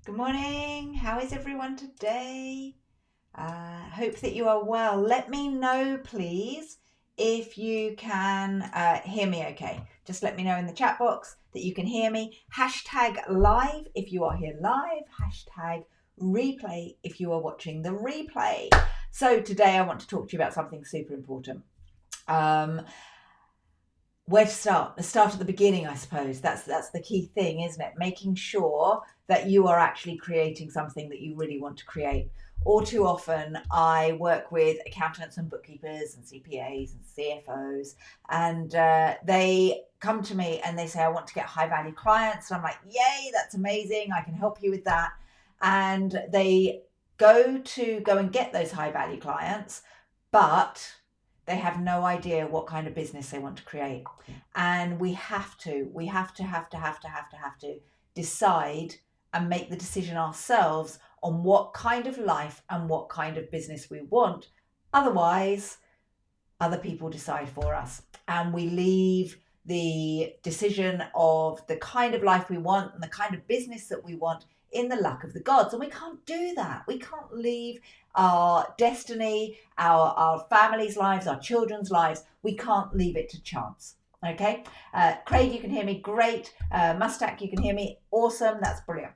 Good morning. How is everyone today? Hope that you are well. Let me know, please, if you can hear me okay. Just let me know in the chat box that you can hear me. Hashtag live if you are here live. Hashtag replay if you are watching the replay. So today I want to talk to you about something super important. Where to start? Let's start at the beginning, I suppose. That's the key thing, isn't it? Making sure that you are actually creating something that you really want to create. All too often, I work with accountants and bookkeepers and CPAs and CFOs, and they come to me and they say, I want to get high value clients. And I'm like, yay, that's amazing. I can help you with that. And they go and get those high value clients, but they have no idea what kind of business they want to create. And we have to decide and make the decision ourselves on what kind of life and what kind of business we want. Otherwise, other people decide for us, and we leave the decision of the kind of life we want and the kind of business that we want in the luck of the gods. And we can't do that. We can't leave our destiny, our families' lives, our children's lives. We can't leave it to chance. Okay. Craig, you can hear me. Great. Mustak, you can hear me. Awesome. That's brilliant.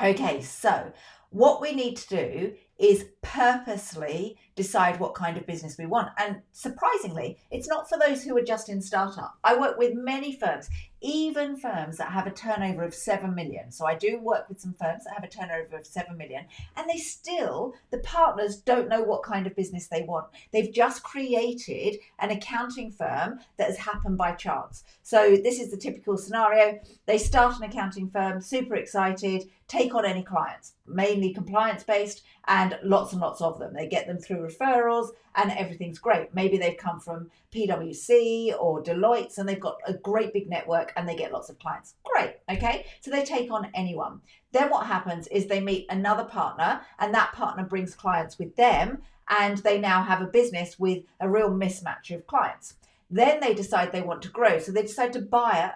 Okay, so what we need to do is purposely decide what kind of business we want. And surprisingly, it's not for those who are just in startup. I work with many firms, even firms that have a turnover of 7 million. So I do work with some firms that have a turnover of 7 million, and the partners don't know what kind of business they want. They've just created an accounting firm that has happened by chance. So this is the typical scenario. They start an accounting firm, super excited, take on any clients, mainly compliance based, and lots of them. They get them through referrals and everything's great. Maybe they've come from PwC or Deloitte's and they've got a great big network and they get lots of clients. Great. Okay. So they take on anyone. Then what happens is they meet another partner and that partner brings clients with them, and they now have a business with a real mismatch of clients. Then they decide they want to grow. So they decide to buy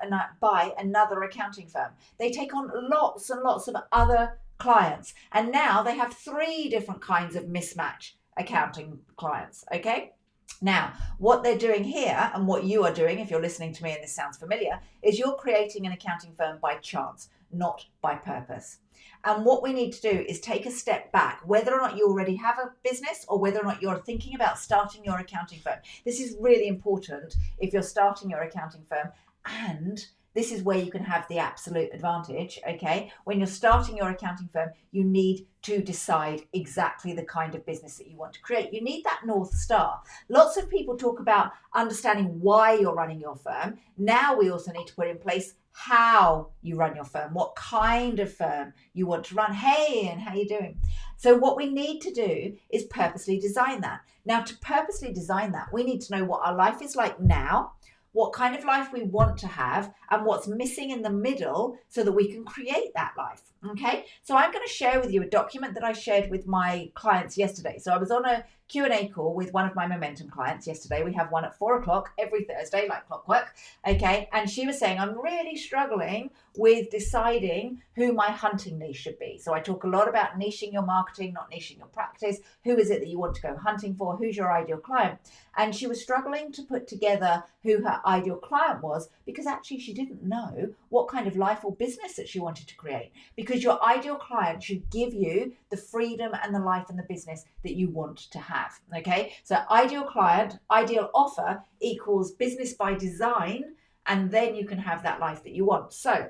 another accounting firm. They take on lots and lots of other clients. And now they have 3 different kinds of mismatch accounting clients. Okay. Now, what they're doing here and what you are doing, if you're listening to me and this sounds familiar, is you're creating an accounting firm by chance, not by purpose. And what we need to do is take a step back, whether or not you already have a business or whether or not you're thinking about starting your accounting firm. This is really important if you're starting your accounting firm, and this is where you can have the absolute advantage. Okay, when you're starting your accounting firm, you need to decide exactly the kind of business that you want to create. You need that North Star. Lots of people talk about understanding why you're running your firm. Now we also need to put in place how you run your firm, what kind of firm you want to run. Hey, and how you doing? So what we need to do is purposely design that. Now, to purposely design that, we need to know what our life is like now, what kind of life we want to have, and what's missing in the middle so that we can create that life. Okay, so I'm going to share with you a document that I shared with my clients yesterday. So I was on a Q&A call with one of my momentum clients yesterday. We have one at 4:00 every Thursday, like clockwork. Okay, and she was saying, I'm really struggling with deciding who my hunting niche should be. So I talk a lot about niching your marketing, not niching your practice. Who is it that you want to go hunting for? Who's your ideal client? And she was struggling to put together who her ideal client was, because actually she didn't know what kind of life or business that she wanted to create. Because your ideal client should give you the freedom and the life and the business that you want to have. Okay, so ideal client, ideal offer equals business by design, and then you can have that life that you want. So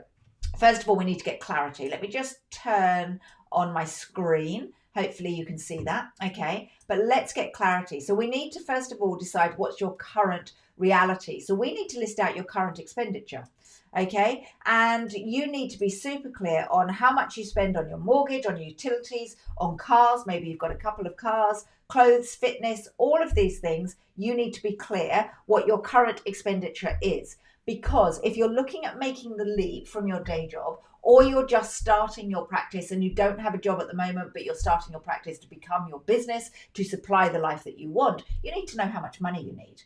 first of all, we need to get clarity. Let me just turn on my screen. Hopefully you can see that. Okay, but let's get clarity. So we need to first of all decide what's your current reality. So we need to list out your current expenditure. Okay, and you need to be super clear on how much you spend on your mortgage, on your utilities, on cars. Maybe you've got a couple of cars, clothes, fitness, all of these things. You need to be clear what your current expenditure is. Because if you're looking at making the leap from your day job, or you're just starting your practice and you don't have a job at the moment, but you're starting your practice to become your business, to supply the life that you want, you need to know how much money you need.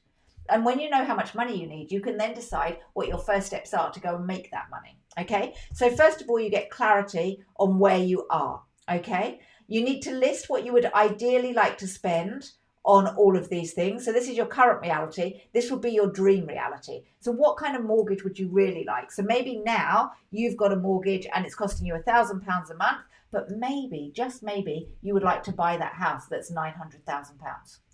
And when you know how much money you need, you can then decide what your first steps are to go and make that money. Okay. So first of all, you get clarity on where you are. Okay. You need to list what you would ideally like to spend on all of these things. So this is your current reality. This would be your dream reality. So what kind of mortgage would you really like? So maybe now you've got a mortgage and it's costing you £1,000 a month, but maybe, just maybe, you would like to buy that house that's £900,000.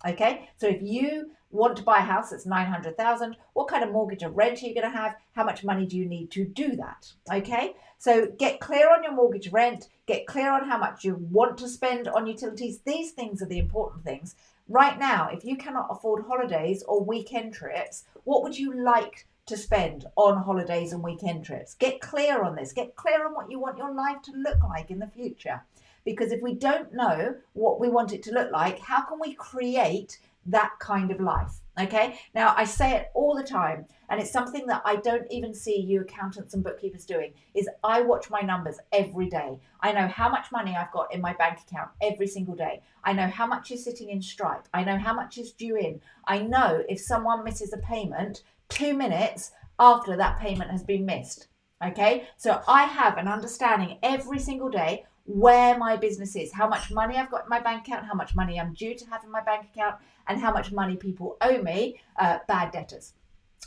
Okay. So if you want to buy a house that's 900,000, what kind of mortgage or rent are you going to have? How much money do you need to do that? Okay. So get clear on your mortgage, rent, get clear on how much you want to spend on utilities. These things are the important things. Right now, if you cannot afford holidays or weekend trips, what would you like to spend on holidays and weekend trips? Get clear on this. Get clear on what you want your life to look like in the future. Because if we don't know what we want it to look like, how can we create that kind of life? Okay. Now, I say it all the time, and it's something that I don't even see you accountants and bookkeepers doing, is I watch my numbers every day. I know how much money I've got in my bank account every single day. I know how much is sitting in Stripe. I know how much is due in. I know if someone misses a payment 2 minutes after that payment has been missed. Okay. So I have an understanding every single day where my business is, how much money I've got in my bank account, how much money I'm due to have in my bank account, and how much money people owe me, bad debtors.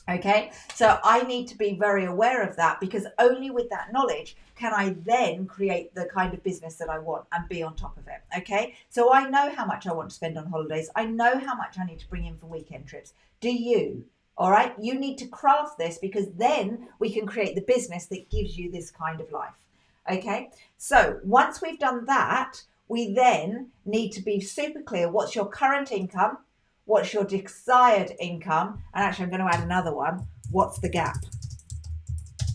Okay, so I need to be very aware of that, because only with that knowledge can I then create the kind of business that I want and be on top of it. Okay, so I know how much I want to spend on holidays. I know how much I need to bring in for weekend trips. Do you? All right, you need to craft this, because then we can create the business that gives you this kind of life. Okay, so once we've done that, we then need to be super clear. What's your current income? What's your desired income? And actually, I'm going to add another one. What's the gap?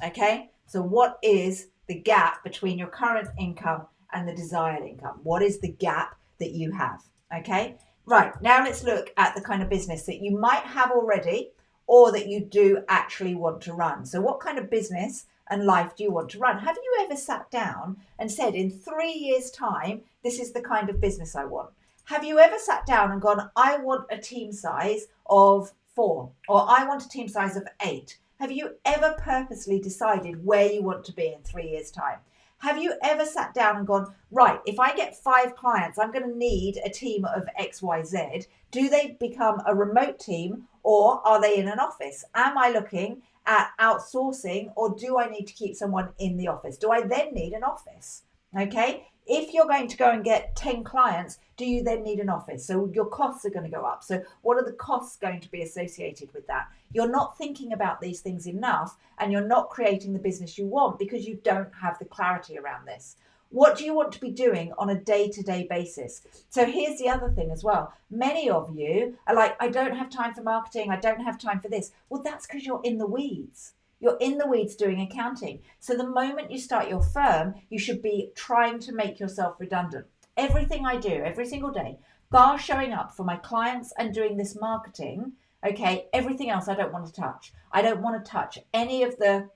Okay, so what is the gap between your current income and the desired income? What is the gap that you have? Okay, right, now let's look at the kind of business that you might have already or that you do actually want to run. So what kind of business and life do you want to run? Have you ever sat down and said, in 3 years' time, this is the kind of business I want? Have you ever sat down and gone, I want a team size of 4, or I want a team size of 8? Have you ever purposely decided where you want to be in 3 years' time? Have you ever sat down and gone, right, if I get 5 clients, I'm going to need a team of XYZ. Do they become a remote team, or are they in an office? Am I looking at outsourcing, or do I need to keep someone in the office? Do I then need an office? Okay. If you're going to go and get 10 clients, do you then need an office? So your costs are going to go up. So what are the costs going to be associated with that? You're not thinking about these things enough, and you're not creating the business you want because you don't have the clarity around this. What do you want to be doing on a day-to-day basis? So here's the other thing as well. Many of you are like, I don't have time for marketing. I don't have time for this. Well, that's because you're in the weeds. You're in the weeds doing accounting. So the moment you start your firm, you should be trying to make yourself redundant. Everything I do every single day, bar showing up for my clients and doing this marketing, okay, everything else I don't want to touch. I don't want to touch any of the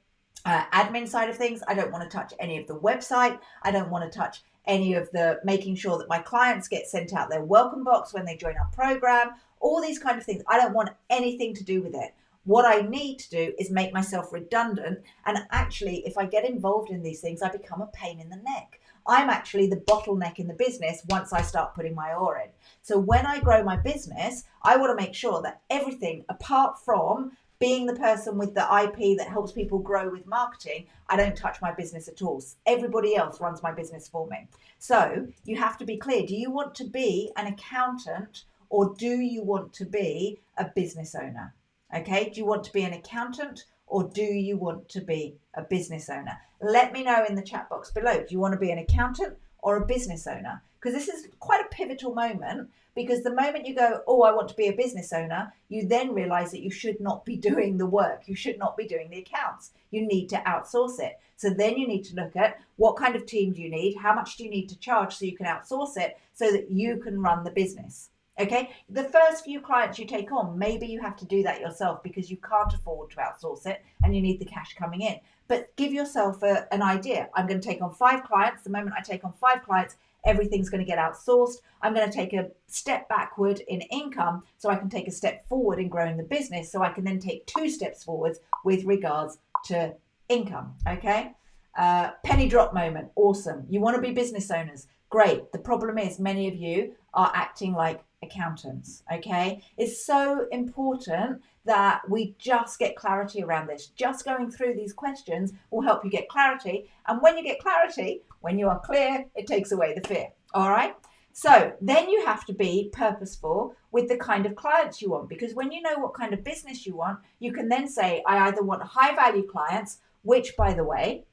admin side of things. I don't want to touch any of the website. I don't want to touch any of the making sure that my clients get sent out their welcome box when they join our program, all these kind of things. I don't want anything to do with it. What I need to do is make myself redundant. And actually, if I get involved in these things, I become a pain in the neck. I'm actually the bottleneck in the business once I start putting my oar in. So when I grow my business, I want to make sure that everything apart from being the person with the IP that helps people grow with marketing, I don't touch my business at all. Everybody else runs my business for me. So you have to be clear. Do you want to be an accountant, or do you want to be a business owner? Okay, do you want to be an accountant, or do you want to be a business owner? Let me know in the chat box below. Do you want to be an accountant or a business owner? Because this is quite a pivotal moment, because the moment you go, oh, I want to be a business owner, you then realize that you should not be doing the work. You should not be doing the accounts. You need to outsource it. So then you need to look at what kind of team do you need? How much do you need to charge so you can outsource it so that you can run the business? Okay, the first few clients you take on, maybe you have to do that yourself because you can't afford to outsource it and you need the cash coming in. But give yourself an idea. I'm going to take on 5 clients. The moment I take on 5 clients, everything's going to get outsourced. I'm going to take a step backward in income so I can take a step forward in growing the business, so I can then take 2 steps forwards with regards to income. Okay. Penny drop moment. Awesome. You want to be business owners. Great. The problem is many of you are acting like accountants. Okay. It's so important that we just get clarity around this. Just going through these questions will help you get clarity. And when you get clarity, when you are clear, it takes away the fear. All right. So then you have to be purposeful with the kind of clients you want, because when you know what kind of business you want, you can then say, I either want high value clients, which, by the way,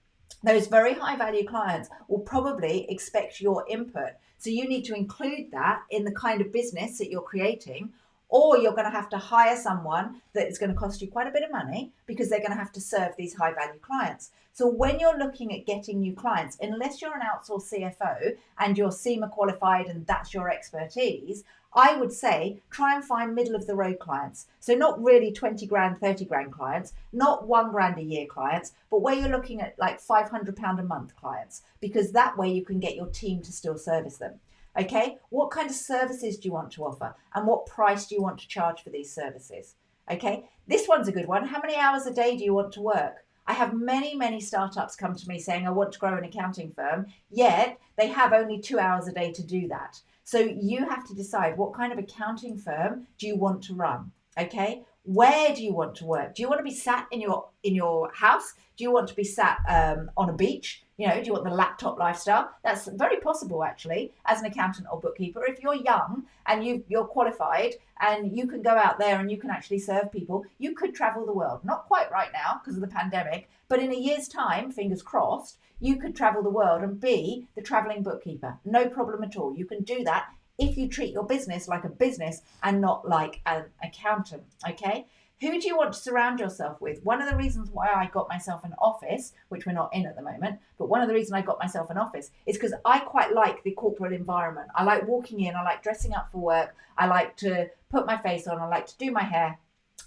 those very high value clients will probably expect your input. So you need to include that in the kind of business that you're creating, or you're going to have to hire someone that is going to cost you quite a bit of money because they're going to have to serve these high value clients. So when you're looking at getting new clients, unless you're an outsourced CFO and you're SEMA qualified and that's your expertise, I would say try and find middle of the road clients. So not really 20 grand, 30 grand clients, not 1 grand a year clients, but where you're looking at like £500 a month clients, because that way you can get your team to still service them. Okay, what kind of services do you want to offer, and what price do you want to charge for these services? Okay, this one's a good one. How many hours a day do you want to work? I have many startups come to me saying, I want to grow an accounting firm, yet they have only 2 hours a day to do that. So you have to decide, what kind of accounting firm do you want to run? Okay, where do you want to work? Do you want to be sat in your house? Do you want to be sat on a beach? Do you want the laptop lifestyle? That's very possible, actually, as an accountant or bookkeeper. If you're young and you're qualified and you can go out there and you can actually serve people, you could travel the world. Not quite right now because of the pandemic, but in a year's time, fingers crossed, you could travel the world and be the traveling bookkeeper. No problem at all. You can do that if you treat your business like a business and not like an accountant. Okay. Who do you want to surround yourself with? One of the reasons why I got myself an office, which we're not in at the moment, but one of the reasons I got myself an office is because I quite like the corporate environment. I like walking in, I like dressing up for work, I like to put my face on, I like to do my hair,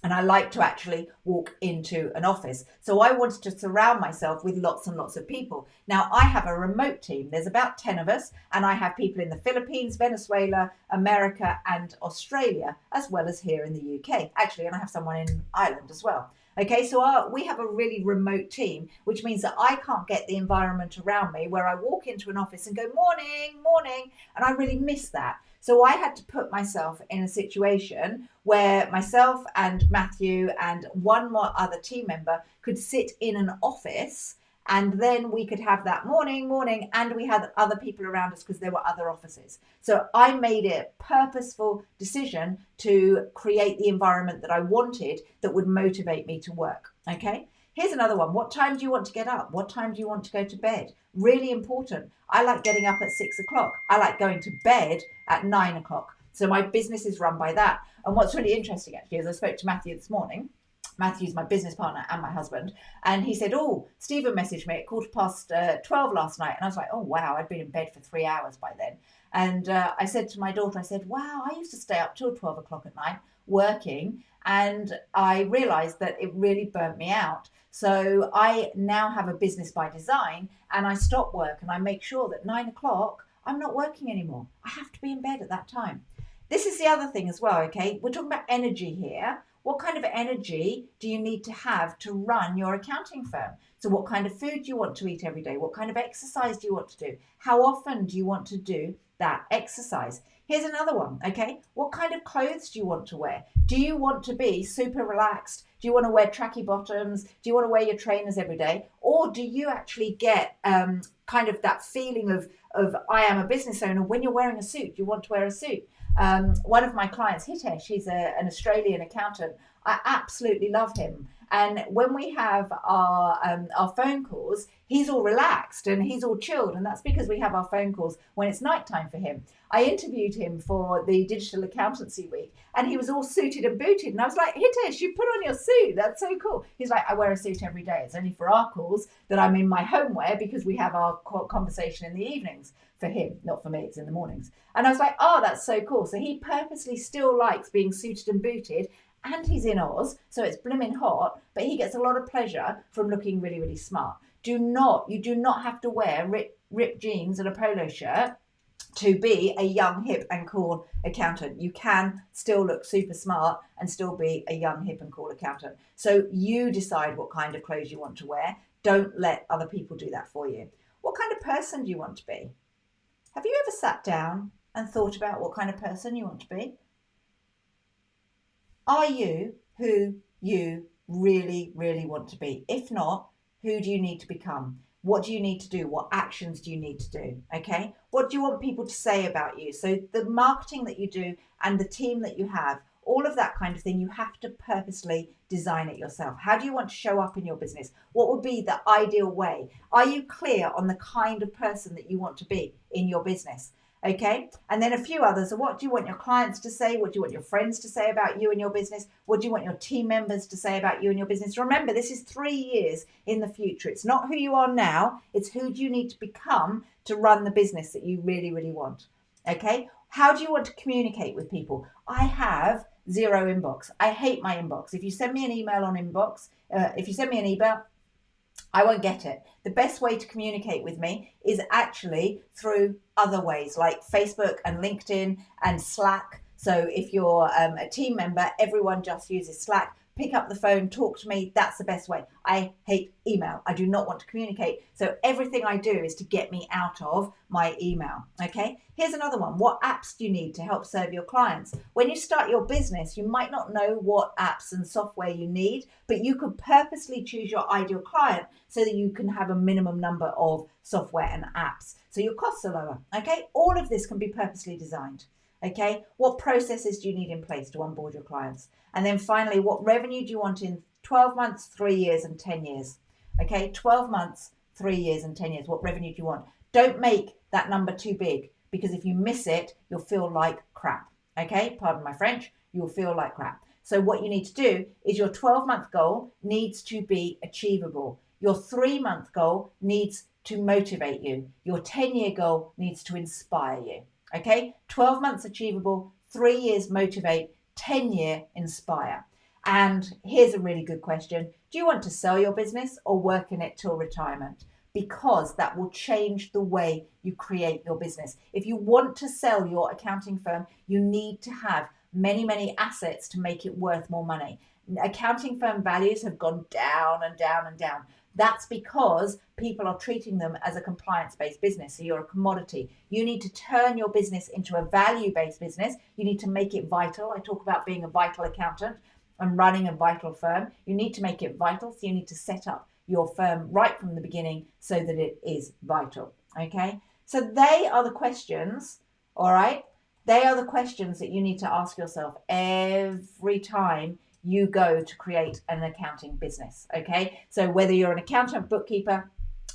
and I like to actually walk into an office. So I wanted to surround myself with lots and lots of people. Now I have a remote team. There's about 10 of us, and I have people in the Philippines, Venezuela, America, and Australia, as well as here in the UK. Actually, and I have someone in Ireland as well. Okay, so we have a really remote team, which means that I can't get the environment around me where I walk into an office and go, morning, morning, and I really miss that. So I had to put myself in a situation where myself and Matthew and one more other team member could sit in an office, and then we could have that morning, and we had other people around us because there were other offices. So I made a purposeful decision to create the environment that I wanted that would motivate me to work. Okay. Here's another one. What time do you want to get up? What time do you want to go to bed? Really important. I like getting up at 6 o'clock. I like going to bed at 9 o'clock. So my business is run by that. And what's really interesting, actually, is I spoke to Matthew this morning. Matthew's my business partner and my husband. And he said, Stephen messaged me at 12:15 last night. And I was like, oh, wow, I'd been in bed for 3 hours by then. And I said to my daughter, I said, wow, I used to stay up till 12 o'clock at night working. And I realized that it really burnt me out. So I now have a business by design, and I stop work and I make sure that 9 o'clock, I'm not working anymore. I have to be in bed at that time. This is the other thing as well, okay? We're talking about energy here. What kind of energy do you need to have to run your accounting firm? So what kind of food do you want to eat every day? What kind of exercise do you want to do? How often do you want to do that exercise? Here's another one, okay? What kind of clothes do you want to wear? Do you want to be super relaxed? Do you want to wear tracky bottoms? Do you want to wear your trainers every day? Or do you actually get kind of that feeling of I am a business owner when you're wearing a suit? You want to wear a suit. One of my clients, Hitesh, he's an Australian accountant. I absolutely love him. And when we have our phone calls, he's all relaxed and he's all chilled. And that's because we have our phone calls when it's nighttime for him. I interviewed him for the Digital Accountancy Week, and he was all suited and booted. And I was like, Hitesh, you put on your suit. That's so cool. He's like, I wear a suit every day. It's only for our calls that I'm in my homeware because we have our conversation in the evenings. For him, not for me, it's in the mornings. And I was like, oh, that's so cool. So he purposely still likes being suited and booted, and he's in Oz, so it's blimmin' hot, but he gets a lot of pleasure from looking really, really smart. You do not have to wear ripped jeans and a polo shirt to be a young, hip and cool accountant. You can still look super smart and still be a young, hip and cool accountant. So you decide what kind of clothes you want to wear. Don't let other people do that for you. What kind of person do you want to be? Have you ever sat down and thought about what kind of person you want to be? Are you who you really, really want to be? If not, who do you need to become? What do you need to do? What actions do you need to do? Okay. What do you want people to say about you? So the marketing that you do and the team that you have, all of that kind of thing, you have to purposely design it yourself. How do you want to show up in your business? What would be the ideal way? Are you clear on the kind of person that you want to be in your business? Okay. And then a few others. So what do you want your clients to say? What do you want your friends to say about you and your business? What do you want your team members to say about you and your business? Remember, this is 3 years in the future. It's not who you are now. It's who do you need to become to run the business that you really, really want. Okay. How do you want to communicate with people? I have zero inbox. I hate my inbox. If you send me an email on inbox, if you send me an email, I won't get it. The best way to communicate with me is actually through other ways like Facebook and LinkedIn and Slack. So if you're a team member, everyone just uses Slack. Pick up the phone, talk to me. That's the best way. I hate email. I do not want to communicate. So everything I do is to get me out of my email. Okay. Here's another one. What apps do you need to help serve your clients? When you start your business, you might not know what apps and software you need, but you could purposely choose your ideal client so that you can have a minimum number of software and apps. So your costs are lower. Okay. All of this can be purposely designed. Okay. What processes do you need in place to onboard your clients? And then finally, what revenue do you want in 12 months, 3 years, and 10 years? Okay, 12 months, 3 years, and 10 years. What revenue do you want? Don't make that number too big because if you miss it, you'll feel like crap. Okay, pardon my French, you'll feel like crap. So what you need to do is your 12-month goal needs to be achievable. Your 3-month goal needs to motivate you. Your 10-year goal needs to inspire you. Okay, 12 months achievable, 3 years motivate, 10-year inspire. And here's a really good question. Do you want to sell your business or work in it till retirement? Because that will change the way you create your business. If you want to sell your accounting firm, you need to have many, many assets to make it worth more money. Accounting firm values have gone down and down and down. That's because people are treating them as a compliance-based business. So you're a commodity. You need to turn your business into a value-based business. You need to make it vital. I talk about being a vital accountant and running a vital firm. You need to make it vital. So you need to set up your firm right from the beginning so that it is vital. Okay. So they are the questions. All right. They are the questions that you need to ask yourself every time you go to create an accounting business. Okay. So whether you're an accountant, bookkeeper,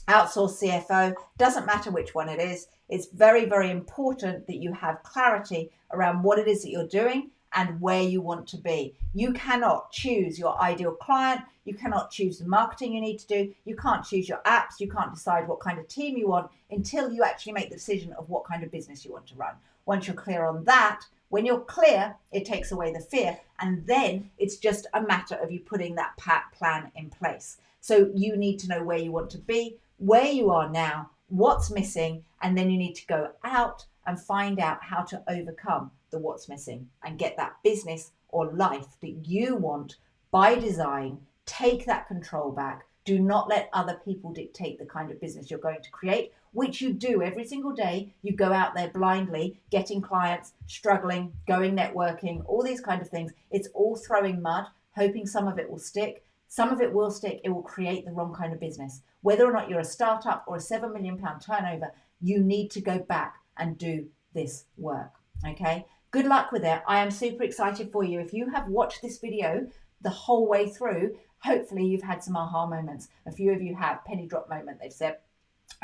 outsourced CFO, doesn't matter which one it is. It's very, very important that you have clarity around what it is that you're doing and where you want to be. You cannot choose your ideal client. You cannot choose the marketing you need to do. You can't choose your apps. You can't decide what kind of team you want until you actually make the decision of what kind of business you want to run. Once you're clear on that, when you're clear, it takes away the fear. And then it's just a matter of you putting that plan in place. So you need to know where you want to be, where you are now, what's missing, and then you need to go out and find out how to overcome the what's missing and get that business or life that you want by design. Take that control back. Do not let other people dictate the kind of business you're going to create, which you do every single day. You go out there blindly, getting clients, struggling, going networking, all these kind of things. It's all throwing mud, hoping some of it will stick. Some of it will stick. It will create the wrong kind of business. Whether or not you're a startup or a £7 million turnover, you need to go back and do this work. Okay. Good luck with it. I am super excited for you. If you have watched this video the whole way through, hopefully you've had some aha moments. A few of you have penny drop moment, they've said.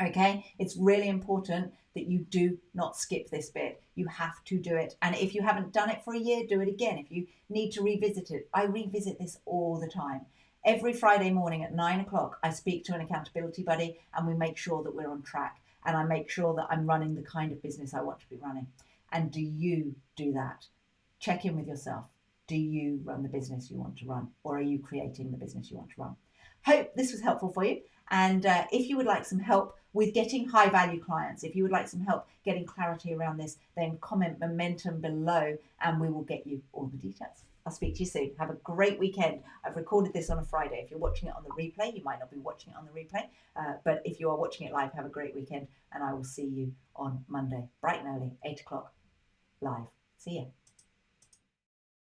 Okay, it's really important that you do not skip this bit. You have to do it. And if you haven't done it for a year, do it again. If you need to revisit it, I revisit this all the time. Every Friday morning at 9 o'clock, I speak to an accountability buddy and we make sure that we're on track. And I make sure that I'm running the kind of business I want to be running. And do you do that? Check in with yourself. Do you run the business you want to run, or are you creating the business you want to run? Hope this was helpful for you. And if you would like some help with getting high value clients. If you would like some help getting clarity around this, then comment momentum below and we will get you all the details. I'll speak to you soon. Have a great weekend. I've recorded this on a Friday. If you're watching it on the replay, you might not be watching it on the replay, but if you are watching it live, have a great weekend, and I will see you on Monday, bright and early, 8 o'clock live. See ya.